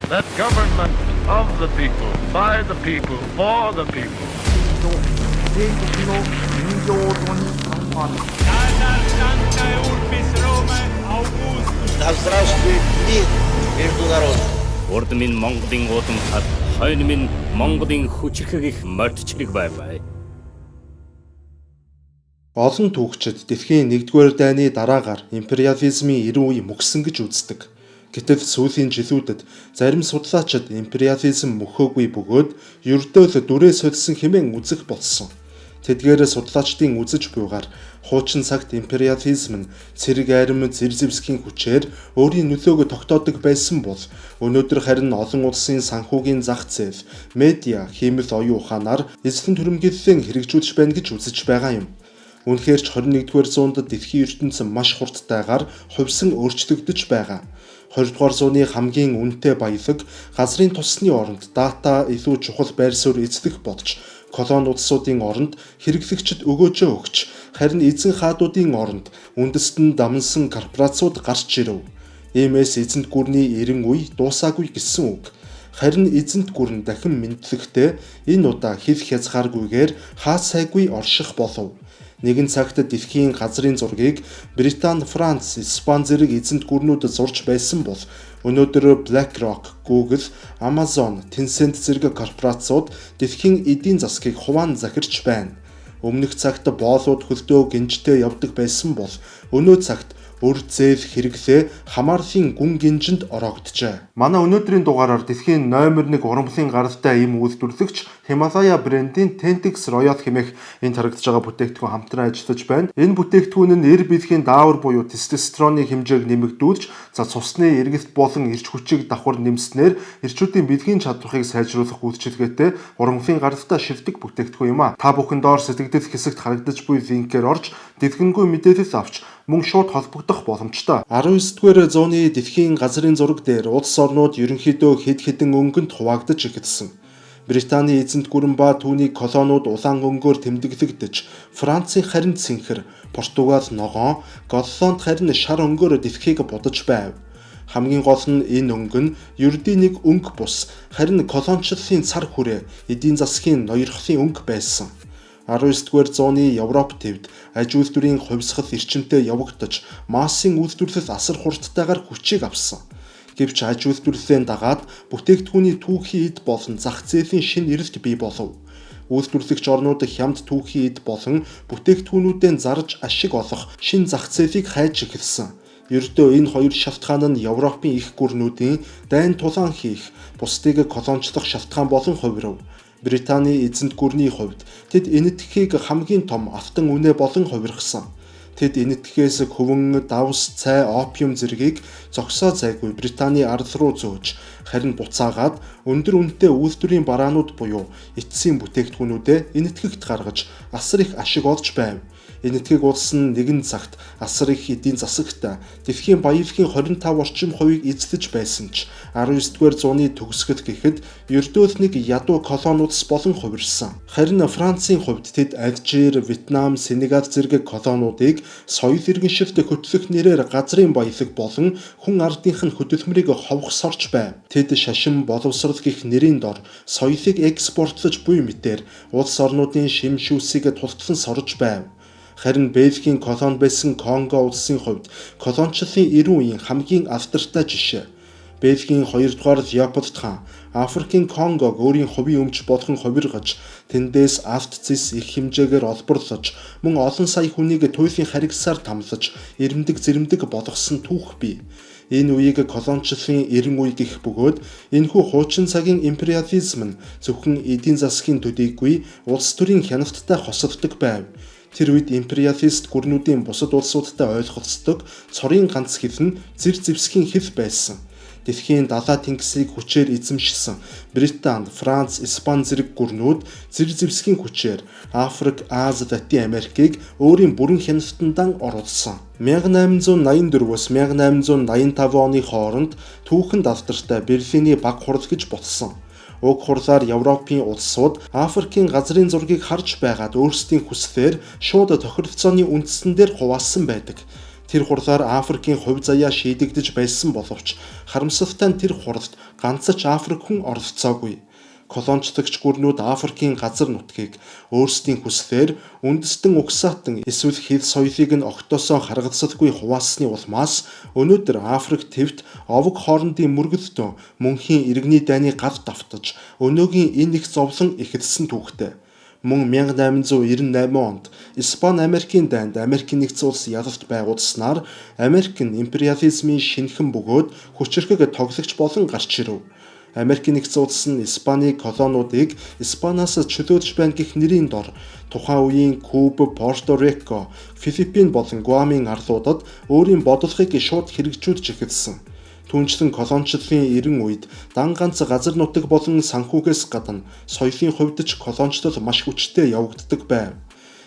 That government of the people, by the people, for the people. Да здравствует мир между народами. Урд минь Монголын уудам хад, хойно минь Монголын хүчрхэг их мордчлог байваа. Олон түүхчид дэлхийн 1-р дайны дараагаар империализмын эрен үе мөксөн гэж үздэг. Гэтэл сүүлийн жилүүдэд зарим судлаачид империализм мөхөөгүй бөгөөд ердөө л дүрээ сольсон хэмээн үзэх болсон. Тэдгээр судлаачдын үзэж буйгаар хуучин цагт империализм нь цэрэг айрам Дзержинскийн хүчээр өөрийн нөлөөгөө тогтоодог байсан бол өнөөдөр харин олон улсын санхүүгийн зах зээл, медиа, хиймэл оюун ухаанаар эзлэн түрэмгийллэн хэрэгжүүлж байна гэж үзэж байгаа юм. Үнэхээр ч 21-р зуунд дэлхийн ертөнцийн маш хурдтайгаар хувьсан өөрчлөгдөж байгаа. 20-р зууны хамгийн үнэтэй баялаг газрын тусны оронд дата илүү чухал байр суурь эзлэх болж колони улсуудын оронд хэрэглэгчид өгөөжөө өгч харин эзэн хаадуудын оронд үндэстэн дамнсан корпорациуд гарч ирэв. Иймээс эзэнт гүрний эрен үе дуусаагүй гэсэн үг. Харин эзэнт гүрэн дахин мэдлэгтэй энэ удаа хэл хязгааргүйгээр хаа сайгүй орших болов. Нэгэн цагт дэлхийн газрын зургийг Британи, Франц, Испани зэрэг эзэнт гүрнүүд зурж байсан бол өнөөдөр BlackRock, Google, Amazon, Tencent зэрэг корпорациуд дэлхийн эдийн засгийг хуваан захирч байна. Өмнөх цагт боолууд хөлдөө гинжтэй явдаг байсан бол өнөө цагт өр зээл хэрэглээ хамаарлын гүн гинжинд ороогджээ. Манай өнөөдрийн дугаараар дэлхийн номер 1 урамлын гаралтай эм үйлдвэрлэгч Himalaya брэндийн Tentex Royal хэмээх энд харагдаж байгаа бүтээгдэхүүн хамтран ажиллаж байна. Энэ бүтээгдэхүүн нь нэр бэлгийн даавар буюу тестостероны хэмжээг нэмэгдүүлж, цусны эргэлт болон эрч хүчийг давхар нэмснээр эрчүүдийн бэлгийн чадварыг сайжруулах үйлчилгээтэй урамлын гаралтай шилдэг бүтээгдэхүүн юм а. Та бүхэн доор сэтгэгдэл хэсэгт харагдаж буй линкээр орж дэлгэнгүй мэдээлэл авч мөн шууд холбогдох боломжтой. 19-р зууны дэлхийн газрын зураг дээр улс орнууд ерөнхийдөө хэд хэдэн өнгөнд хуваагдаж эхэлсэн. Британий эзэнт гүрэн ба түүний колониуд улаан өнгөөр тэмдэглэгдэж, Францын харин цэнхэр, Португал ногоон, Голланд харин шар өнгөөр дэлхийг будаж байв. Хамгийн гол нь энэ өнгө нь ердийн нэг өнгө бус, харин колоничлалын цар хүрээ, эдийн засгийн ноёрхлын өнгө байсан. 19-р зууны Европ төвд аж үйлдвэрийн хувьсгал эрчимтэй явагдаж, массын үйлдвэрлэл асар хурдтайгаар хүчийг авсан. Гэвч аж үйлдвэрлэлийн дагаад бүтээгдэхүүний түүхийн эд болон зах зээлийн шинэ эрэлт бий болов. Үйлдвэрлэгч орнууд хямд түүхийн эд болон бүтээгдэхүүнүүдээ зарж ашиг олох шинэ зах зээлийг хайж эхэлсэн. Ердөө энэ хоёр шалтгаан нь Европын их гүрнүүдийн дайн тулаан хийх, бусдыг колончлох шалтгаан болон хувирав. Британий эзэнт гүрний хувьд тэд энэтхэгийг хамгийн том автан үнэ болон хувиргасан. Тэд энэтхээс хөвөн, давс, цай, опиум зэргийг зогсоо зайгүй Британий ард руу зөөж, харин буцаагаад өндөр үнэтэй үйлдвэрийн бараанууд буюу эцсийн бүтээгдэхүүнүүдээ энэтхэгт гаргаж асар их ашиг олж байв. Энэтхэг улс нь нэгэн цагт асар их эдийн засагт дэлхийн баялагын 25 орчим хувийг эзлэж байсан ч 19-р зууны төгсгөл гэхэд ердөө л нэг ядуу колони улс болон хувирсан. Харин Францын хувьд тэд Алжир, Вьетнам, Сенегал зэрэг колониудыг соёл иргэншилт хөтлөх нэрээр газрын баялаг болон хүн ардынх нь хөдөлмөрийг ховгсорч байв. Тэд шашин боловсрол гэх нэрийн дор соёлыг экспортлож буй мэтээр улс орнуудын шим шүүсийг тултлан сорж байв. Харин Бельгийн колони байсан Конго улсын хувьд колончлалын эрен үеийн хамгийн алдартай жишээ. Бельгийн 2-р Леопольд хаан Африкийн Конгог өөрийн хувийн өмч болгон хувиргаж, тэндээс алт зис их хэмжээгээр олборлож, мөн олон сая хүнийг туйлын харгисаар тамлаж, ирэмдэг зэрэмдэг болгосон түүх бий. Энэ үеийг колончлалын эрен үе гэх бөгөөд энэхүү хуучин цагийн империализм нь зөвхөн эдийн засгийн төдийгүй улс төрийн хяналттай хосолдог байв. Тэр үед империалист гүрнүүдийн бусад улсуудтай ойлголцдог цорын ганц хэл нь Дзержинскийн хэл байсан. Дэлхийн далай тэнгисийг хүчээр эзэмшсэн Британи, Франц, Испани зэрэг гүрнүүд Дзержинскийн хүчээр Африк, Ази, Латин Америкийг өөрийн бүрэн хяналтандаа оруулсан. 1884-өөс 1885 оны хооронд түүхэнд алдартай Берлиний баг хурал гэж болсон. Уг хурлаар Европын улсууд Африкийн газрын зургийг харж байгаад өөрсдийн хүслээр шууд тохиролцооны үндсэн дээр хуваасан байдаг. Тэр хурлаар Африкийн хувь заяа шийдэгдэж байсан боловч харамсалтай нь тэр хуралд ганц ч Африк хүн оролцоогүй. Колончлогч гүрнүүд Африкийн газар нутгийг өөрсдийн хүслээр үндэстэн угсаатан эсвэл хил соёлыг нь огтосоо харгалзалгүй хуваалцсны улмаас өнөөдөр Африк твт овог хоорондын мөргөлдөө мөнхийн иргэний дайны гал давтаж өнөөгийн энэ их зовлон эхэлсэн түүхтэй. Мөн 1898 онд Испани Америкийн дайнд Америкийн нэгдсэн улс ялалт байгуулснаар Америкийн империализмын шинэхэн бөгөөд хүчирхэг тоглогч болон гарч ирэв. Америкийн нэгдсэн улс нь Испаний колониудыг Испаниас чөлөөлж байна гэх нэрийн дор тухайн үеийн Куба, Порто Рико, Филиппин болон Гуамын арлуудад өөрийн бодлогыг шууд хэрэгжүүлж эхэлсэн. Түүнчлэн колоничлалын 90 үед дан ганц газар нутаг болон санхүүгээс гадна соёлын хувьд ч колоничлал маш хүчтэй явагддаг байв.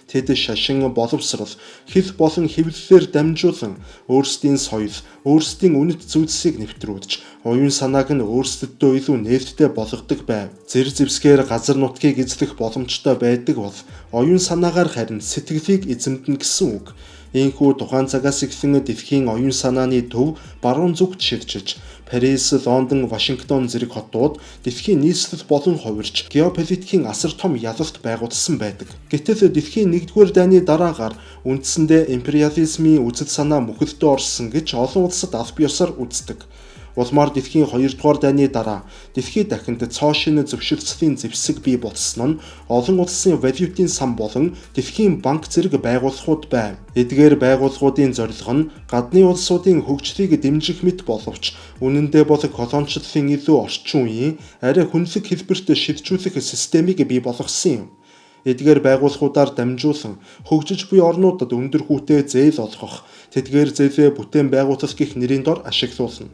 Тэд шашин, боловсрол, хэл болон хэвлэлээр дамжуулан өөрсдийн соёл, өөрсдийн үнэт зүйлсийг нэвтрүүлж, оюун санааг нь өөрсдөдөө илүү нээлттэй болгодог байв. Зэр зэвсгээр газар нутгийг эзлэх боломжтой байдаг бол оюун санаагаар харин сэтгэлийг эзэмдэнэ гэсэн үг. Ийхүү тухайн цагаас эхлэн дэлхийн оюун санааны төв баруун зүгт шилжиж, Парис, Лондон, Вашингтон зэрэг хотууд дэлхийн нийслэл болон хувирч геополитикийн асар том ялалт байгуулсан байдаг. Гэтэл дэлхийн 1-р дайны дараагаар үндсэндээ империализмын үзэл санаа мөхөлдөө орсон гэж олон улсад аль биесээр үздэг. Улмаар дэлхийн 2-р дайны дараа дэлхийд дахинд цоо шинэ зөвшөлтслийн зэвсэг бий болсон нь олон улсын валютын сан болон дэлхийн банк зэрэг байгууллагууд байв. Эдгээр байгууллагуудын зорилго нь гадны улсуудын хөгжлийг дэмжих мэт боловч үнэн дээр бол колоничлалын илүү орчин үеийн арай хүнлэг хэлбэрт шилжүүлэх системийг бий болгосон юм. Эдгээр байгууллагуудаар дамжуулан хөгжиж буй орнуудад өндөр хүүтэй зээл олгох, тэдгээр зээлээ бүтээн байгуулалт гэх нэрийн дор ашиглуулна.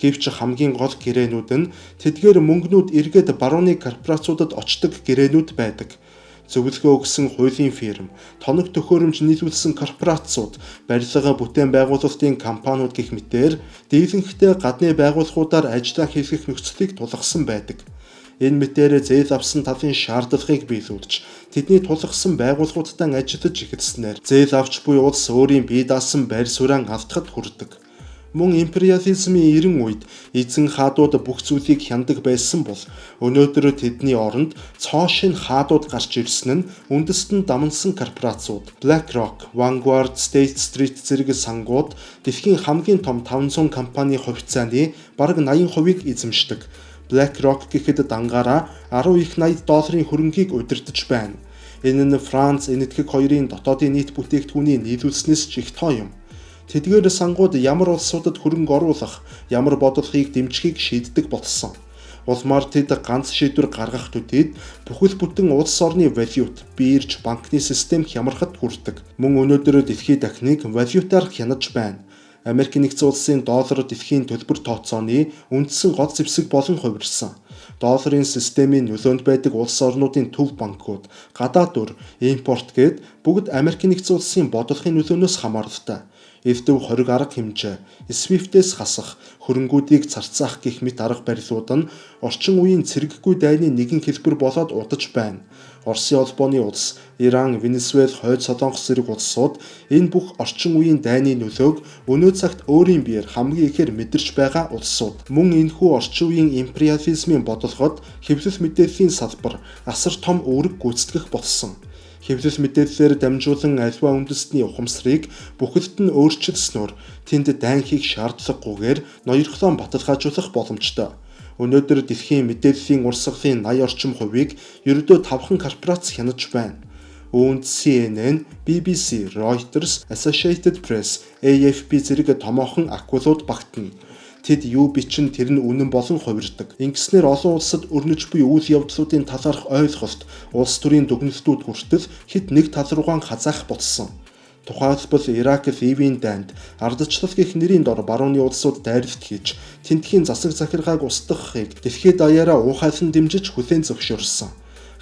Гэвч хамгийн гол гэрээнүүд нь тэдгээр мөнгнүүд эргээд барууны корпорациудад очдог гэрээнүүд байдаг. Зөвлөгөө өгсөн хуулийн фирм, тоног төхөөрөмж нийлүүлсэн корпорациуд, барилга бүтээн байгуулалтын компаниуд гэх мэтээр дийлэнхтэй гадны байгууллагуудаар ажиллаа хийх нөхцөлийг тулгасан байдаг. Энэ мэтээр зээл авсан талын шаардлагыг биелүүлж, тэдний тулгасан байгууллагуудтай ажиллаж эхэлснээр зээл авч буй улс өөрийн бие даасан байр суурийг алдахад хүрдэг. Мөн империализмын 90 үед эзэн хаадууд бүх зүйлийг хяндаг байсан бол өнөөдөр тэдний оронд цоо шин хаадууд гарч ирсэн нь үндэстэн дамнсан корпорациуд BlackRock, Vanguard, State Street зэрэг сангууд дэлхийн хамгийн том 500 компани хувьцааны бараг 80%-ийг эзэмшдэг. BlackRock гэхэд дангаараа 10 их $80 хөрөнгийг удирдах байна. Энэ нь Франц, Энэтхэг хоёрын дотоодын нийт бүтээгдэхүүний нийлүүлснээс ч их тоо юм. Тэдгээр сангууд ямар улсуудад хөрөнгө оруулах, ямар бодлогыг дэмжихийг шийддэг болсон. Улмаар тэд ганц шийдвэр гаргах төдийд бүхэл бүтэн улс орны валют, бирж, банкны систем хямрахад хүрдэг. Мөн өнөөдөр дэлхийн дахныг валютаар хянаж байна. Америкийн нэгдсэн улсын доллар дэлхийн төлбөр тооцооны үндсэн гол зэвсэг болон хувирсан. Долларын системийн нөлөөнд байдаг улс орнуудын төв банкуд, гадаад өр, импорт гээд бүгд Америкийн нэгдсэн улсын бодлогын нөлөөнөөс хамааралтай. Эвдэв хориг арга хэмжээ, SWIFT-ээс хасах, хөрөнгүүдийг зарцаах гэх мэт арга барилууд нь орчин үеийн цэрэггүй дайны нэгэн хэлбэр болоод удаж байна. Оросын холбооны улс, Иран, Венесуэл, Хойд Солонгос зэрэг улсууд энэ бүх орчин үеийн дайны нөлөөг өнөө цагт өөрийн биеэр хамгийн ихээр мэдэрч байгаа улсууд. Мөн энэхүү орчин үеийн империализмын бодлогод хэвлэл мэдээллийн салбар асар том үүрэг гүйцэтгэх болсон. Хэвлэл мэдээллээр дамжуулан альва үндэстний ухамсарыг бүхэлд нь өөрчилснөөр тэнд дайн хийх шаардлагагүйгээр ноёрхлон баталгаажуулах боломжтой. Өнөөдөр дэлхийн мэдээллийн урсгалын 80 орчим хувийг ердөө 5хан корпорац хянаж байна. Үүнд CNN, BBC, Reuters, Associated Press, AFP зэрэг томоохон акулууд багтана. Тэд юу бичин тэр нь үнэн болон хувирдаг. Ингэснээр олон улсад өрнөж буй үйл явдлуудын талаарх ойлголт улс төрийн дүгнэлтүүд хүртэл хэд нэг тал руугаан хазаах болсон. Тухайлбал Ирак Ливийн дайнд ардчлал гэх нэрийн дор барууны улсууд дайралт хийж тентхийн засаг захиргааг устгахыг дэлхийд даяараа уухайлан дэмжиж хүлээн зөвшөөрсөн.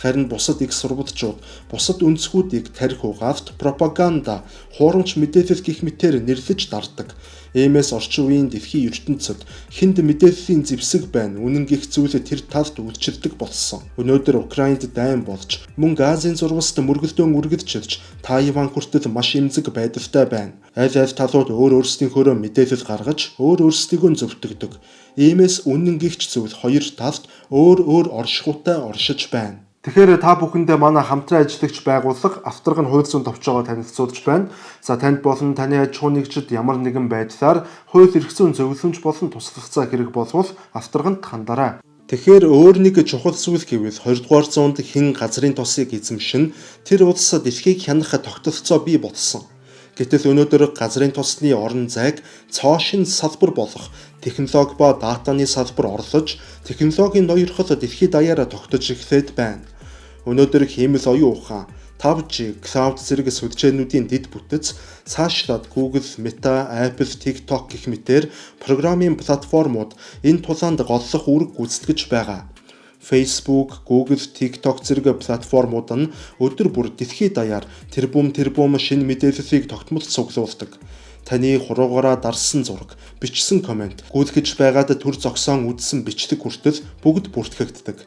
Харин бусад их сурвалжууд, бусад үндэсгүүдийг тарих угаалт, пропаганда, хуурамч мэдээлэл гэх мэтээр нэрлэж дардаг. Иймээс орчин үеийн дэлхийн ертөнцид хүнд мэдээллийн зэвсэг байна. Үнэн гих зүйлээ тэр талд үйлчилдэг болсон. Өнөөдөр Украинд дайн болж, мөн Газын зурваст мөргөлдөөн үргэлжилж, Тайван хүртэл маш эмзэг байдалтай байна. Аль талууд өөрсдийнхөө мэдээлэл гаргаж, өөрсдийгөө зөвтгдөг. Иймээс үнэн гихч зүйл хоёр талд өөр оршихуйтай оршиж байна. Тэгэхээр та бүхэндээ манай хамтран ажиллагч байгууллага авторгын хууль зүйн товчоогоо танилцуулж байна. За танд болон таны аж ахуйн нэгжид ямар нэгэн байдлаар хууль эрх зүйн зөвлөмж болон туслалцаа хэрэг болвол авторганд хандаарай. Тэгэхээр өөр нэг чухал зүйл гэвэл 20 дугаар зуунд хэн газрын тосыг эзэмшин тэр улс дэлхийг хянах тогтолцоо бий болсон. Гэтэл өнөөдөр газрын тосны орон зайг цоошин салбар болох технологи ба датаны салбар орлож, технологийн ноёрхол дэлхийд даяараа тогтож эхлээд байна. Өнөөдөр хиймэл оюун ухаан, 5G, cloud зэрэг сүлжээнүүдийн дэд бүтэц цаашлаад Google, Meta, Apple, TikTok гэх мэтээр программын платформуд энэ тулаанд голлох үүрэг гүйцэтгэж байгаа. Facebook, Google, TikTok зэрэг платформуд нь өдөр бүр дэлхийд даяар тэрбум шинэ мэдээллийг тогтмол цуглуулдаг. Таны хуруугаараа дарсан зураг, бичсэн комент, гүйлгэж байгаад төр зогсоон үдсэн бичлэг хүртэл бүгд бүртгэгддэг.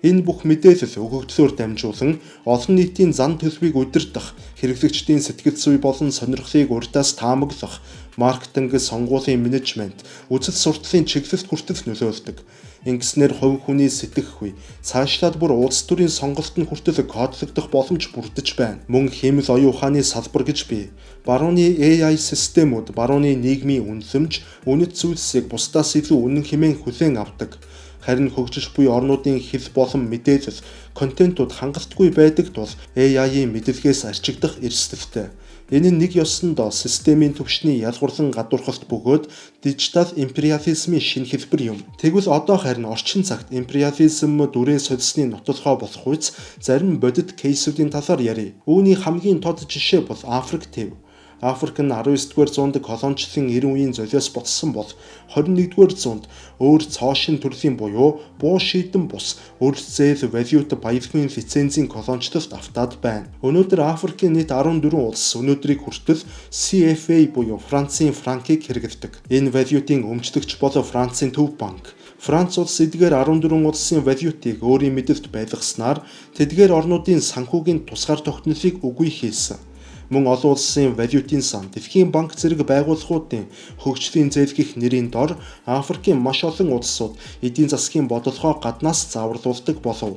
Энэ бүх мэдээлэл өгөгдлөөр дамжуулан олон нийтийн зан төлөвийг удирдах, хэрэглэгчдийн сэтгэл зүй болон сонирхлыг урьдаас таамаглах, маркетинг, сонгуулийн менежмент, үзэл сурталын чиглэлд хүртэл нөлөөлдөг. Ингэснээр хувь хүний сэтгэхүй, цаашлаад бүр улс төрийн сонголтод хүртэл кодлогдох боломж бүрдэж байна. Мөн хиймэл оюун ухааны салбар гэж бий. Барууны AI системүүд барууны нийгмийн үнэлэмж, үнэт зүйлсийг бусдаас илүү үнэн хэмээн хүлээн авдаг. Харин хөгжиж буй орнуудын хэл болон мэдээлэл, контентууд хангалтгүй байдаг тул AI-ийн мэдлэгээс арчигдах эрсдэлтэй. Энэ нь нэг ёсондоо системийн түвшний ялгуурлан гадуурхалт бөгөөд дижитал империализмын шинэ хэлбэр юм. Тэгвэл одоо харин орчин цагт империализм дүрээ солисны нотолгоо болох үс зарим бодит кейсүүдийн талаар ярив. Үүний хамгийн тод жишээ бол Африк төв. Африк нь 19-р зуунд колончлон 90 үеийн золиос ботсон бол 21-р зуунд өөр цоошин төрлийн буюу буу шийдэн бус өрсөөл валют баялагын лицензийн колончлолт автаад байна. Өнөөдөр Африкийн нийт 14 улс өнөөдрийг хүртэл CFA буюу Францын франкийг хэрэглэдэг. Энэ валютын өмчлөгч бол Францын төв банк. Франц улс эдгээр 14 улсын валютыг өөрийн мэдэлд байлгаснаар тэдгээр орнуудын санхүүгийн тусгаар тогтнолыг үгүй хийсэн. Мөн олон улсын валютын сан, дэлхийн банк зэрэг байгууллагуудын хөгжлийн зээлгэх нэрийн дор Африкийн маш олон улсууд эдийн засгийн бодлогоо гаднаас зааварлуулдаг болов.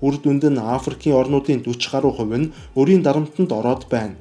Үр дүнд нь Африкийн орнуудын 40 гаруй хувь нь өрийн дарамтанд ороод байна.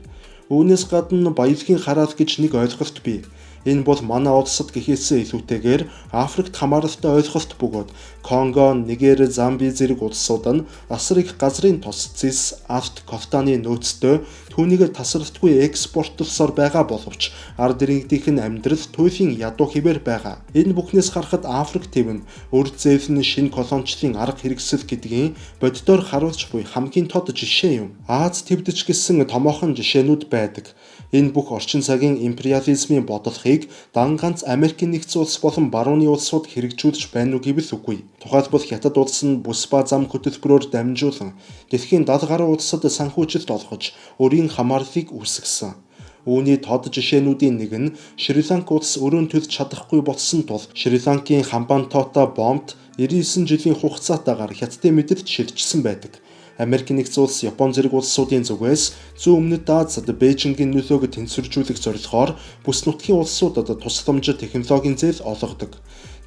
Үүнээс гадна баялагын хараал гэж нэг ойлголт бий. Энэ бол манай улсад гэхээсээ илүүтэйгээр Африкт хамааралтай ойлголт бөгөөд Конго, Нигер, Замби зэрэг улсууд нь асар их газрын тос, зис, алт, колтаны нөөцтэй түүнийг тасралтгүй экспортлсоор байгаа боловч ард иргэдийнх нь амьдрал туйлын ядуу хിവэр байгаа. Энэ бүхнээс харахад Африк төв нь үр зээл нь шинэ колончлын арга хэрэгсэл гэдгийн боддоор харуулж буй хамгийн тод жишээ юм. Аз твд ч гэсэн томоохон жишээнүүд байдаг. Энэ бүх орчин цагийн империализмын бодлогыг дан ганц Америкийн нэгдсэн улс болон барууны улсууд хэрэгжүүлж байна уу гэвэл үгүй. Тухайлбал Хятад улс нь бүс ба зам хөтөлбөрөөр дамжуулан дэлхийн 70 гаруй улсад санхүүжилт олгож өрийн хамаарлыг үүсгэсэн. Үүний тод жишээнүүдийн нэг нь Шри-Ланк улс өрөөнд төлж чадахгүй болсон тул Шри-Ланкийн Хамбантота бомбд 99 жилийн хугацаатаагаар Хятадын мэдэлд шилжсэн байдаг. Америкийн нэгдсэн улс, Япон зэрэг улсуудын зүгээс зүүн өмнөд Азид Бээжингийн нөлөөг тэнцвэржүүлэх зорилгоор бүс нутгийн улсуудад тусламж технологийн зээл олгодог.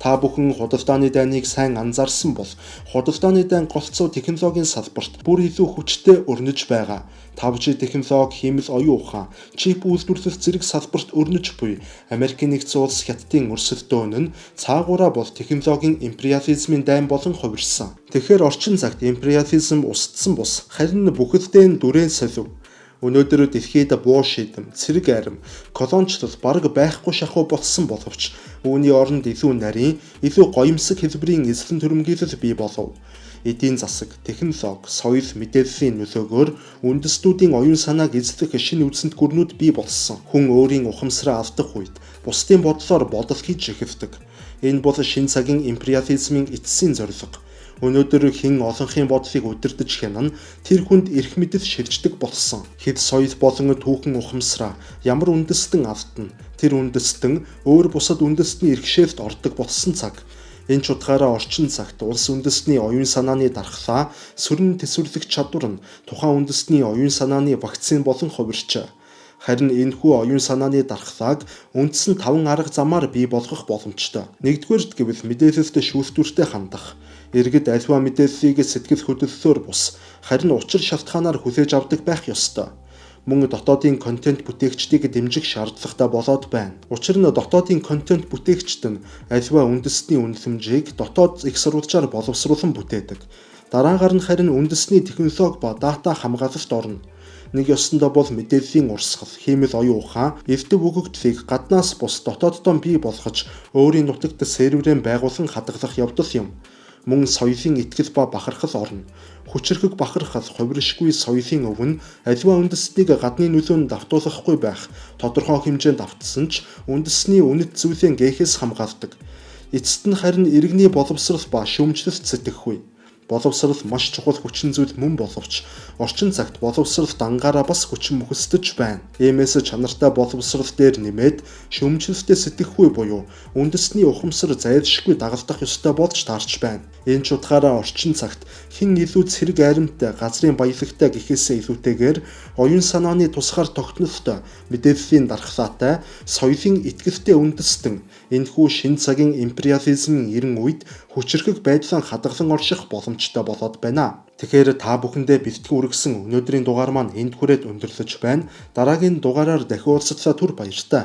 Та бүхэн худалдааны дайныг сайн анзаарсан бол худалдааны дайн голцоо технологийн салбарт бүр илүү хүчтэй өрнөж байгаа. 5G технологи, хиймэл оюун ухаан, чип үйлдвэрлэл зэрэг салбарт өрнөж буй Америкийн нэгдсэн улс Хятадын өрсөлдөөн нь цаагаараа бол технологийн империализмын дайн болон хувирсан. Тэгэхээр орчин цагт империализм устсан бус харин бүхэлдээ дүрээ солив. Өнөөдөр дэлхийд буу шийдэм, цэрэг арим, колончлол бараг байхгүй шахуу болсон боловч үүний оронд илүү нарийн, илүү гоёмсог хэлбэрийн эзлэн төрөмгийлэл бий болов. Эдийн засаг, технологи, соёл, мэдээллийн нөлөөгөөр үндэстнүүдийн оюун санааг эзлэх шинэ үндсэнд гүрнүүд бий болсон. Хүн өөрийн ухамсараа алдах үед бусдын бодлоор бодол хийж эхэлдэг. Энэ бол шинэ цагийн империализмын эцсийн зорилго. Өнөөдөр хэн олонхын бодлыг удирдах хянана тэр хүнд эрх мэдэл ширждэг болсон. Хэд соёл болон түүхэн ухамсараа ямар үндэстэн автна тэр үндэстэн өөр бусад үндэстний эрхшээлд ордог болсон цаг. Энэ ч утгаараа орчин цагт улс үндэстний оюун санааны дархлаа сүрэн төсвөрлөх чадвар нь тухайн үндэстний оюун санааны вакцин болон хувирч. Харин энэхүү оюун санааны дархлааг үндсэн 5 арга замаар бий болгох боломжтой. Нэгдүгээрт гэвэл мэдээлэлд шүүлтүүртэй хандах. Иргэд альва мэдээллийг сэтгэл хөдлөлөөр бус, харин учир шалтгаанаар хүлээж авдаг байх ёстой. Мөн дотоодын контент бүтээгчдийг дэмжих шаардлагатай болоод байна. Учир нь дотоодын контент бүтээгчид нь альва үндэстний үнэлэмжийг дотоод их сурвалжаар боловсруулан бүтээдэг. Дараагаар нь харин үндэсний технологи ба дата хамгаалалт орно. Нэг ёсондоо бол мэдээллийн урсгал, хиймэл оюун ухаан, эрдэв өгөгдлийг гаднаас бус дотооддоо бий болгож өөрийн нутагт серверэн байгуулан хадгалах явдал юм. Мөн соёлын итгэл ба бахархал орно. Хүчирхэг бахархал, хувиршгүй соёлын өв нь аливаа үндэстнийг гадны нөлөөнд давтуулахгүй байх тодорхой хэмжээнд давтсан ч үндэсний үнэт зүйлийн гээхээс хамгаалдаг. Эцэст нь харин иргэний боловсрол ба шүүмжлэлт сэтгэхгүй. Боловсрол маш чухал хүчин зүйл мөн боловч орчин цагт боловсрол дангаараа бас хүчин мөхөсдөж байна. Иймээс чанартай боловсрол дээр нэмээд шүүмжлэлтэд сэтгэхгүй буюу үндэсний ухамсар зайлшгүй дагалдах ёстой болж таарч байна. Энэ ч утгаараа орчин цагт хэн илүү цэрэг айрамтай, газрын баялагтай гэхээсээ илүүтэйгээр оюун санааны тусгаар тогтнолтой, мэдээллийн дархлаатай, соёлын итгэлтэй үндэстэн энэхүү шин цагийн империализмын эрен үед хүчирхэг байдлаа хадгалан орших боломжтой болоод байна. Тэгэхээр та бүхэндээ бэлтгэн үргэсэн өнөөдрийн дугаар маань энд хүрээд өндөрлөж байна. Дараагийн дугаараар дахин уулзлаа түр баяртай.